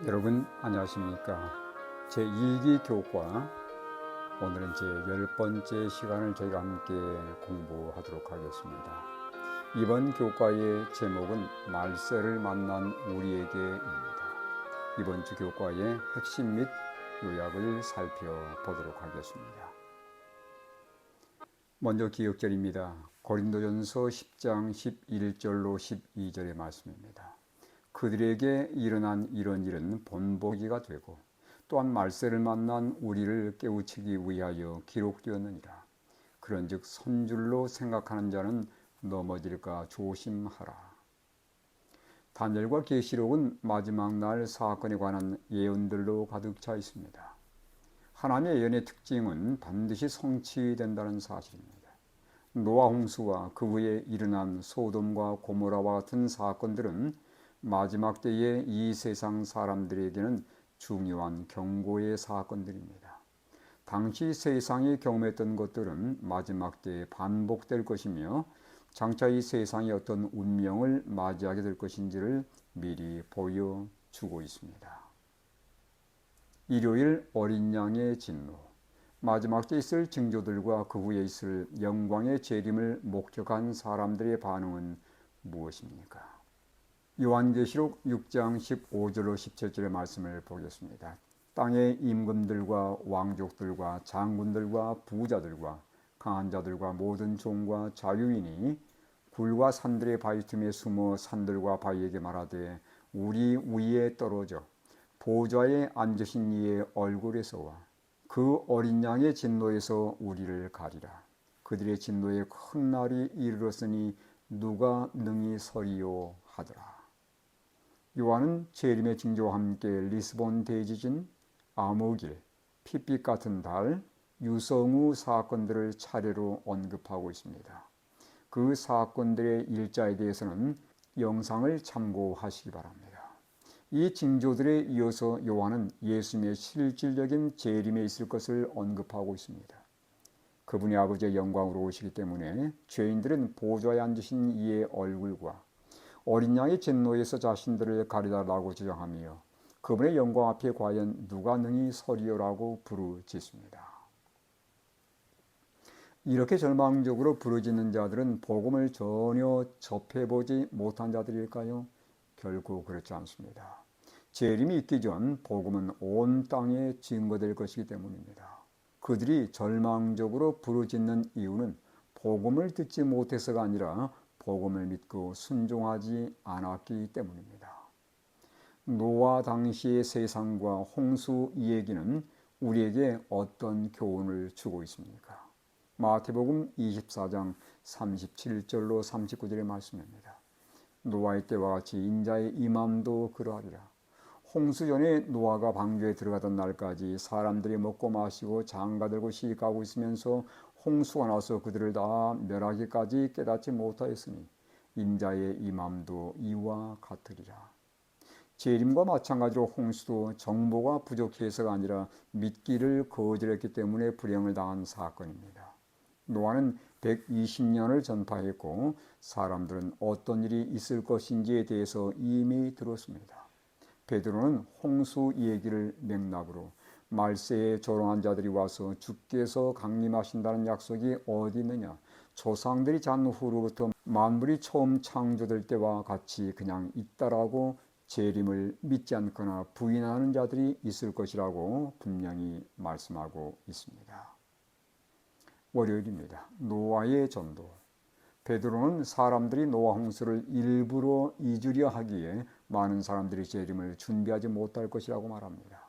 여러분 안녕하십니까? 제2기 교과 오늘은 제 10번째 시간을 저희가 함께 공부하도록 하겠습니다. 이번 교과의 제목은 말세를 만난 우리에게입니다. 이번 주 교과의 핵심 및 요약을 살펴보도록 하겠습니다. 먼저 기억절입니다. 고린도전서 10장 11절로 12절의 말씀입니다. 그들에게 일어난 이런 일은 본보기가 되고 또한 말세를 만난 우리를 깨우치기 위하여 기록되었느니라. 그런즉 선줄로 생각하는 자는 넘어질까 조심하라. 다니엘과 계시록은 마지막 날 사건에 관한 예언들로 가득 차 있습니다. 하나님의 예언의 특징은 반드시 성취된다는 사실입니다. 노아 홍수와 그 후에 일어난 소돔과 고모라와 같은 사건들은 마지막 때의 이 세상 사람들에게는 중요한 경고의 사건들입니다. 당시 세상이 경험했던 것들은 마지막 때에 반복될 것이며 장차 이 세상이 어떤 운명을 맞이하게 될 것인지를 미리 보여주고 있습니다. 일요일 어린 양의 진노, 마지막 때 있을 징조들과 그 후에 있을 영광의 재림을 목격한 사람들의 반응은 무엇입니까? 요한계시록 6장 15절로 17절의 말씀을 보겠습니다. 땅의 임금들과 왕족들과 장군들과 부자들과 강한 자들과 모든 종과 자유인이 굴과 산들의 바위 틈에 숨어 산들과 바위에게 말하되 우리 위에 떨어져 보좌에 앉으신 이의 얼굴에서와 그 어린 양의 진노에서 우리를 가리라. 그들의 진노의 큰 날이 이르렀으니 누가 능히 서리요 하더라. 요한은 재림의 징조와 함께 리스본 대지진, 암흑일, 핏빛 같은 달, 유성우 사건들을 차례로 언급하고 있습니다. 그 사건들의 일자에 대해서는 영상을 참고하시기 바랍니다. 이 징조들에 이어서 요한은 예수님의 실질적인 재림에 있을 것을 언급하고 있습니다. 그분이 아버지의 영광으로 오시기 때문에 죄인들은 보좌에 앉으신 이의 얼굴과 어린 양의 진노에서 자신들을 가리달라고 주장하며 그분의 영광 앞에 과연 누가 능히 서리요라고 부르짖습니다. 이렇게 절망적으로 부르짖는 자들은 복음을 전혀 접해보지 못한 자들일까요? 결코 그렇지 않습니다. 재림이 있기 전 복음은 온 땅에 증거될 것이기 때문입니다. 그들이 절망적으로 부르짖는 이유는 복음을 듣지 못해서가 아니라 복음을 믿고 순종하지 않았기 때문입니다. 노아 당시의 세상과 홍수 이야기는 우리에게 어떤 교훈을 주고 있습니까? 마태복음 24장 37절로 39절의 말씀입니다. 노아의 때와 같이 인자의 임함도 그러하리라. 홍수 전에 노아가 방주에 들어가던 날까지 사람들이 먹고 마시고 장가들고 시집가고 있으면서 홍수가 나서 그들을 다 멸하기까지 깨닫지 못하였으니 인자의 임함도 이와 같으리라. 재림과 마찬가지로 홍수도 정보가 부족해서가 아니라 믿기를 거절했기 때문에 불행을 당한 사건입니다. 노아는 120년을 전파했고 사람들은 어떤 일이 있을 것인지에 대해서 이미 들었습니다. 베드로는 홍수 얘기를 맥락으로 말세에 조롱한 자들이 와서 주께서 강림하신다는 약속이 어디 있느냐, 조상들이 잔 후로부터 만물이 처음 창조될 때와 같이 그냥 있다라고 재림을 믿지 않거나 부인하는 자들이 있을 것이라고 분명히 말씀하고 있습니다. 월요일입니다. 노아의 전도. 베드로는 사람들이 노아 홍수를 일부러 잊으려 하기에 많은 사람들이 재림을 준비하지 못할 것이라고 말합니다.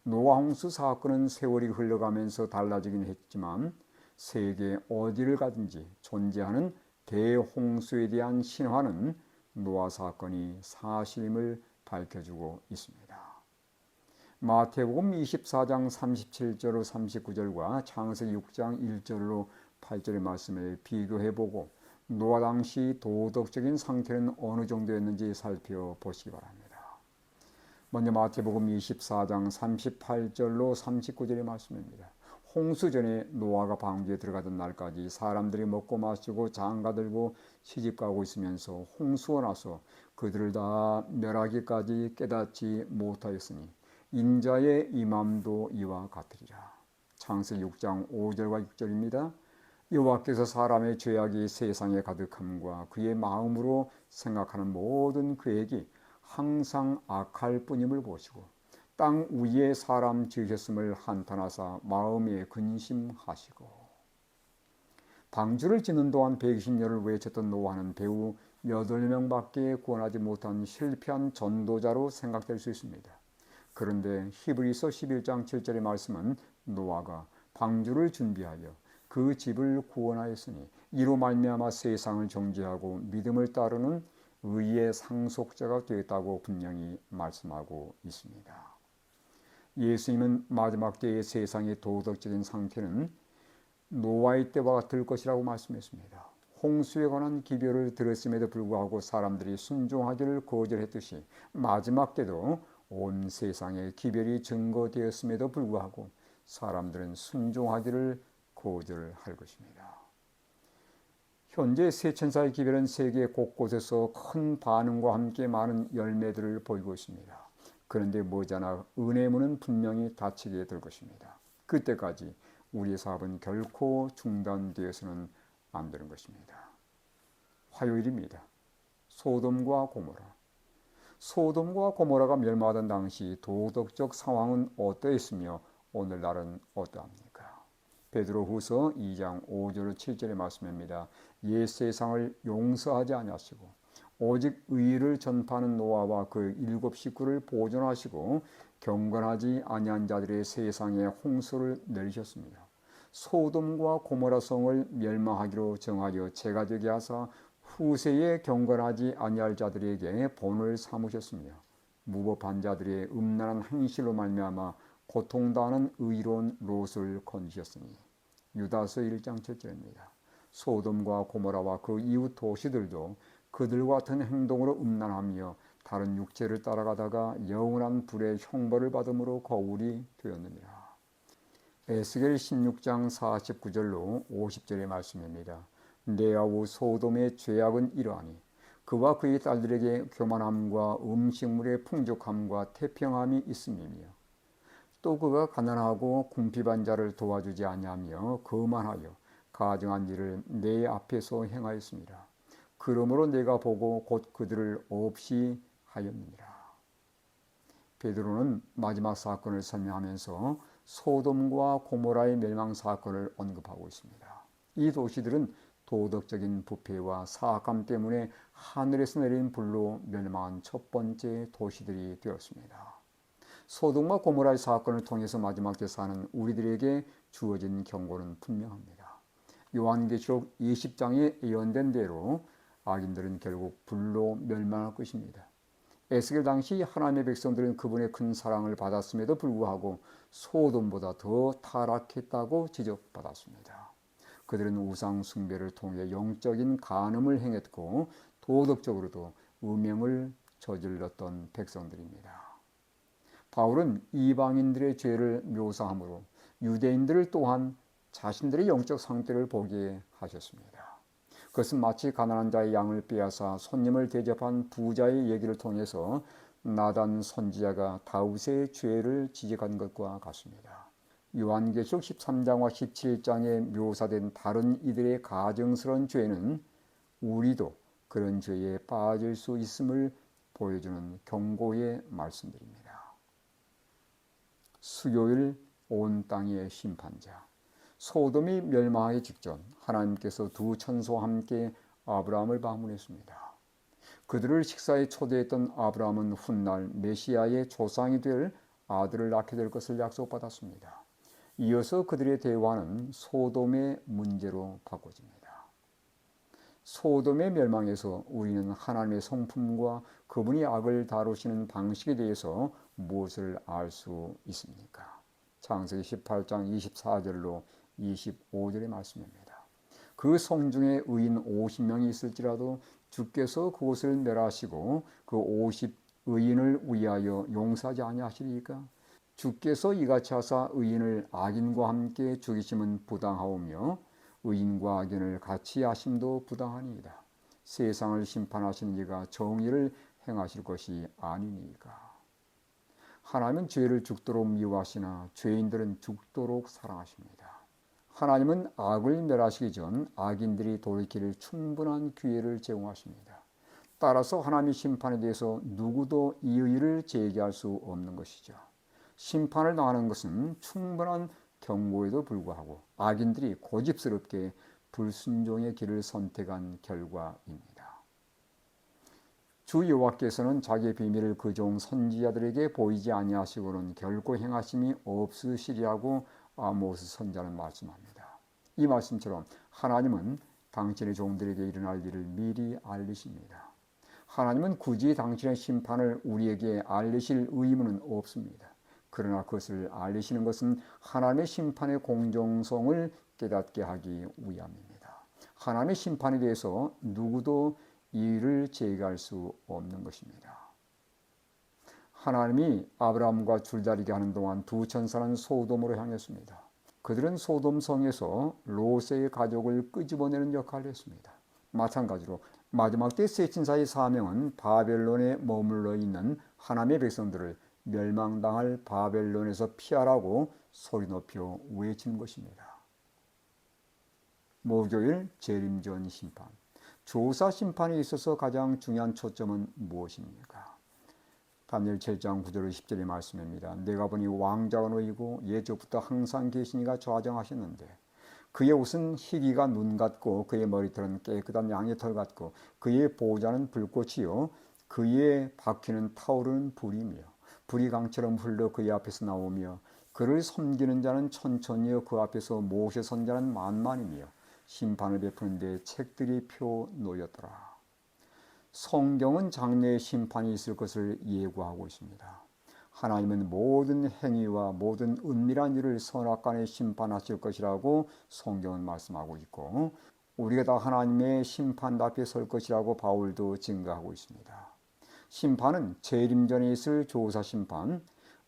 노아 홍수 사건은 세월이 흘러가면서 달라지긴 했지만 세계 어디를 가든지 존재하는 대홍수에 대한 신화는 노아 사건이 사실임을 밝혀주고 있습니다. 마태복음 24장 37절로 39절과 창세기 6장 1절로 8절의 말씀을 비교해보고 노아 당시 도덕적인 상태는 어느 정도였는지 살펴보시기 바랍니다. 먼저 마태복음 24장 38절로 39절의 말씀입니다. 홍수 전에 노아가 방주에 들어가던 날까지 사람들이 먹고 마시고 장가들고 시집가고 있으면서 홍수가 나서 그들을 다 멸하기까지 깨닫지 못하였으니 인자의 임함도 이와 같으리라. 창세기 6장 5절과 6절입니다. 여호와께서 사람의 죄악이 세상에 가득함과 그의 마음으로 생각하는 모든 계획이 항상 악할 뿐임을 보시고 땅 위에 사람 지으셨음을 한탄하사 마음에 근심하시고. 방주를 짓는 동안 120년을 외쳤던 노아는 배우 8명밖에 구원하지 못한 실패한 전도자로 생각될 수 있습니다. 그런데 히브리서 11장 7절의 말씀은 노아가 방주를 준비하여 그 집을 구원하였으니 이로 말미암아 세상을 정죄하고 믿음을 따르는 의의 상속자가 되었다고 분명히 말씀하고 있습니다. 예수님은 마지막 때의 세상의 도덕적인 상태는 노아의 때와 같을 것이라고 말씀했습니다. 홍수에 관한 기별을 들었음에도 불구하고 사람들이 순종하기를 거절했듯이 마지막 때도 온 세상에 기별이 증거되었음에도 불구하고 사람들은 순종하기를 거절할 것입니다. 현재 세천사의 기별은 세계 곳곳에서 큰 반응과 함께 많은 열매들을 보이고 있습니다. 그런데 머지않아 은혜의 문은 분명히 닫히게 될 것입니다. 그때까지 우리의 사업은 결코 중단되어서는 안 되는 것입니다. 화요일입니다. 소돔과 고모라. 소돔과 고모라가 멸망하던 당시 도덕적 상황은 어떠했으며 오늘날은 어떠합니까? 베드로후서 2장 5절 7절의 말씀입니다. 옛 세상을 용서하지 아니하시고 오직 의를 전파하는 노아와 그 7 식구를 보존하시고 경건하지 아니한 자들의 세상에 홍수를 내리셨습니다. 소돔과 고모라 성을 멸망하기로 정하여 죄가 되게 하사 후세에 경건하지 아니할 자들에게 본을 삼으셨으며 무법한 자들의 음란한 행실로 말미암아 고통당하는 의로운 롯을 건지셨으니. 유다서 1장 7절입니다. 소돔과 고모라와 그 이웃 도시들도 그들과 같은 행동으로 음란하며 다른 육체를 따라가다가 영원한 불의 형벌을 받음으로 거울이 되었느니라. 에스겔 16장 49절로 50절의 말씀입니다. 내 아우 소돔의 죄악은 이러하니 그와 그의 딸들에게 교만함과 음식물의 풍족함과 태평함이 있음이며 또 그가 가난하고 궁핍한 자를 도와주지 아니하며 거만하여 가증한 일을 내 앞에서 행하였습니다. 그러므로 내가 보고 곧 그들을 없이 하였느니라. 베드로는 마지막 사건을 설명하면서 소돔과 고모라의 멸망 사건을 언급하고 있습니다. 이 도시들은 도덕적인 부패와 사악함 때문에 하늘에서 내린 불로 멸망한 첫 번째 도시들이 되었습니다. 소돔과 고모라의 사건을 통해서 마지막 때 사는 우리들에게 주어진 경고는 분명합니다. 요한계시록 20장에 예언된 대로 악인들은 결국 불로 멸망할 것입니다. 에스겔 당시 하나님의 백성들은 그분의 큰 사랑을 받았음에도 불구하고 소돔보다 더 타락했다고 지적받았습니다. 그들은 우상 숭배를 통해 영적인 간음을 행했고 도덕적으로도 음행을 저질렀던 백성들입니다. 바울은 이방인들의 죄를 묘사함으로 유대인들을 또한 자신들의 영적 상태를 보게 하셨습니다. 그것은 마치 가난한 자의 양을 빼앗아 손님을 대접한 부자의 얘기를 통해서 나단 선지자가 다윗의 죄를 지적한 것과 같습니다. 요한계시록 13장과 17장에 묘사된 다른 이들의 가증스러운 죄는 우리도 그런 죄에 빠질 수 있음을 보여주는 경고의 말씀들입니다. 수요일 온 땅의 심판자. 소돔이 멸망하기 직전 하나님께서 두 천사와 함께 아브라함을 방문했습니다. 그들을 식사에 초대했던 아브라함은 훗날 메시아의 조상이 될 아들을 낳게 될 것을 약속받았습니다. 이어서 그들의 대화는 소돔의 문제로 바꿔집니다. 소돔의 멸망에서 우리는 하나님의 성품과 그분이 악을 다루시는 방식에 대해서 무엇을 알 수 있습니까? 창세기 18장 24절로 25절의 말씀입니다. 그 성중에 의인 50명이 있을지라도 주께서 그곳을 멸하시고 그 50 의인을 위하여 용서하지 아니하시리까? 주께서 이같이 하사 의인을 악인과 함께 죽이심은 부당하오며 의인과 악인을 같이 하심도 부당하니이다. 세상을 심판하시는 이가 정의를 행하실 것이 아니니까. 하나님은 죄를 죽도록 미워하시나 죄인들은 죽도록 사랑하십니다. 하나님은 악을 멸하시기 전 악인들이 돌이킬 충분한 기회를 제공하십니다. 따라서 하나님의 심판에 대해서 누구도 이의를 제기할 수 없는 것이죠. 심판을 당하는 것은 충분한 경고에도 불구하고 악인들이 고집스럽게 불순종의 길을 선택한 결과입니다. 주 여호와께서는 자기의 비밀을 그 종 선지자들에게 보이지 아니하시고는 결코 행하심이 없으시리라고 아모스 선지자는 말씀합니다. 이 말씀처럼 하나님은 당신의 종들에게 일어날 일을 미리 알리십니다. 하나님은 굳이 당신의 심판을 우리에게 알리실 의무는 없습니다. 그러나 그것을 알리시는 것은 하나님의 심판의 공정성을 깨닫게 하기 위함입니다. 하나님의 심판에 대해서 누구도 이의를 제기할 수 없는 것입니다. 하나님이 아브라함과 줄다리기 하는 동안 두 천사는 소돔으로 향했습니다. 그들은 소돔 성에서 롯의 가족을 끄집어내는 역할을 했습니다. 마찬가지로 마지막 때 세 천사의 사명은 바벨론에 머물러 있는 하나님의 백성들을 멸망당할 바벨론에서 피하라고 소리 높여 외치는 것입니다. 목요일 재림전 심판. 조사 심판에 있어서 가장 중요한 초점은 무엇입니까? 다니엘 7장 9절 10절의 말씀입니다. 내가 보니 왕자가 놓이고 예적부터 항상 계시니가 좌정하셨는데 그의 옷은 희기가 눈 같고 그의 머리털은 깨끗한 양의 털 같고 그의 보좌는 불꽃이요 그의 바퀴는 타오르는 불이며 불이 강처럼 흘러 그의 앞에서 나오며 그를 섬기는 자는 천천히요 그 앞에서 모세 선자는 만만이며 심판을 베푸는 데 책들이 펴 놓였더라. 성경은 장래의 심판이 있을 것을 예고하고 있습니다. 하나님은 모든 행위와 모든 은밀한 일을 선악간에 심판하실 것이라고 성경은 말씀하고 있고 우리가 다 하나님의 심판 앞에 설 것이라고 바울도 증거하고 있습니다. 심판은 재림전에 있을 조사 심판,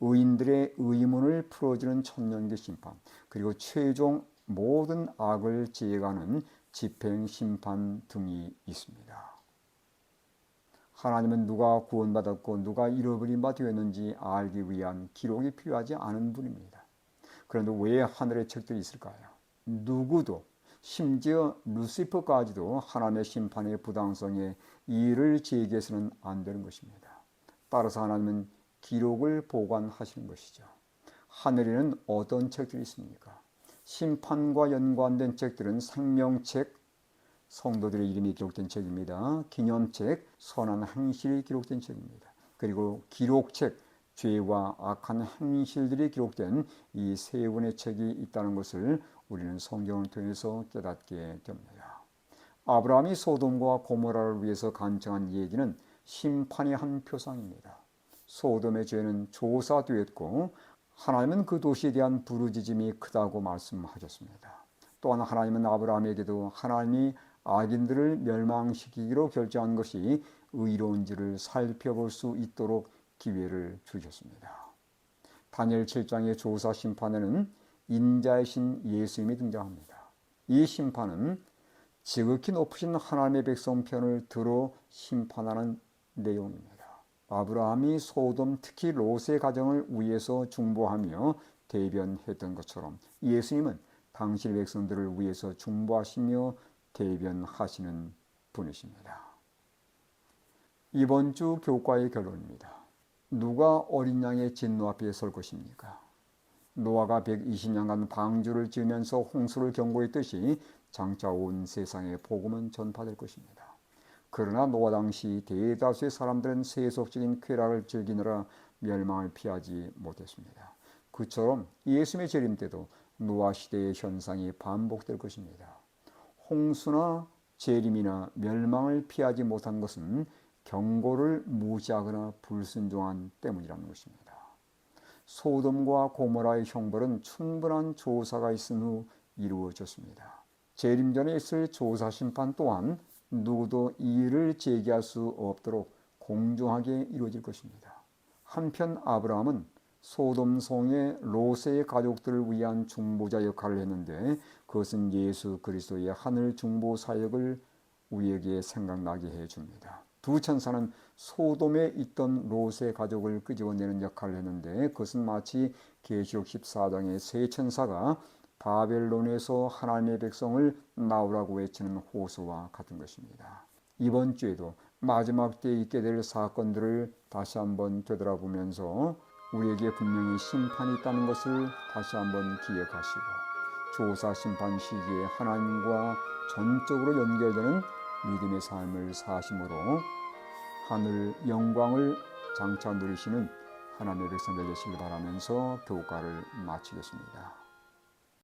의인들의 의문을 풀어주는 천년기 심판, 그리고 최종 모든 악을 지혜가는 집행 심판 등이 있습니다. 하나님은 누가 구원받았고 누가 잃어버린 바 되었는지 알기 위한 기록이 필요하지 않은 분입니다. 그런데 왜 하늘의 책들이 있을까요? 누구도 심지어 루시퍼까지도 하나님의 심판의 부당성에 이의를 제기해서는 안 되는 것입니다. 따라서 하나님은 기록을 보관하시는 것이죠. 하늘에는 어떤 책들이 있습니까? 심판과 연관된 책들은 생명책, 성도들의 이름이 기록된 책입니다. 기념책, 선한 행실이 기록된 책입니다. 그리고 기록책, 죄와 악한 행실들이 기록된 이 세 권의 책이 있다는 것을 우리는 성경을 통해서 깨닫게 됩니다. 아브라함이 소돔과 고모라를 위해서 간청한 얘기는 심판의 한 표상입니다. 소돔의 죄는 조사되었고 하나님은 그 도시에 대한 부르짖음이 크다고 말씀하셨습니다. 또한 하나님은 아브라함에게도 하나님이 악인들을 멸망시키기로 결정한 것이 의로운지를 살펴볼 수 있도록 기회를 주셨습니다. 다니엘 7장의 조사 심판에는 인자이신 예수님이 등장합니다. 이 심판은 지극히 높으신 하나님의 백성 편을 들어 심판하는 내용입니다. 아브라함이 소돔 특히 롯의 가정을 위해서 중보하며 대변했던 것처럼 예수님은 당신의 백성들을 위해서 중보하시며 대변하시는 분이십니다. 이번 주 교과의 결론입니다. 누가 어린 양의 진노 앞에 설 것입니까? 노아가 120년간 방주를 지으면서 홍수를 경고했듯이 장차 온 세상에 복음은 전파될 것입니다. 그러나 노아 당시 대다수의 사람들은 세속적인 쾌락을 즐기느라 멸망을 피하지 못했습니다. 그처럼 예수님의 재림 때도 노아 시대의 현상이 반복될 것입니다. 홍수나 재림이나 멸망을 피하지 못한 것은 경고를 무시하거나 불순종한 때문이라는 것입니다. 소돔과 고모라의 형벌은 충분한 조사가 있은 후 이루어졌습니다. 재림전에 있을 조사 심판 또한 누구도 이의를 제기할 수 없도록 공정하게 이루어질 것입니다. 한편 아브라함은 소돔 성의 롯의 가족들을 위한 중보자 역할을 했는데 그것은 예수 그리스도의 하늘 중보 사역을 우리에게 생각나게 해줍니다. 두 천사는 소돔에 있던 롯의 가족을 끄집어내는 역할을 했는데 그것은 마치 계시록 14장의 세 천사가 바벨론에서 하나님의 백성을 나오라고 외치는 호소와 같은 것입니다. 이번 주에도 마지막 때에 있게 될 사건들을 다시 한번 되돌아보면서 우리에게 분명히 심판이 있다는 것을 다시 한번 기억하시고 조사 심판 시기에 하나님과 전적으로 연결되는 믿음의 삶을 사심으로 하늘 영광을 장차 누리시는 하나님의 백성들 되시길 바라면서 교과를 마치겠습니다.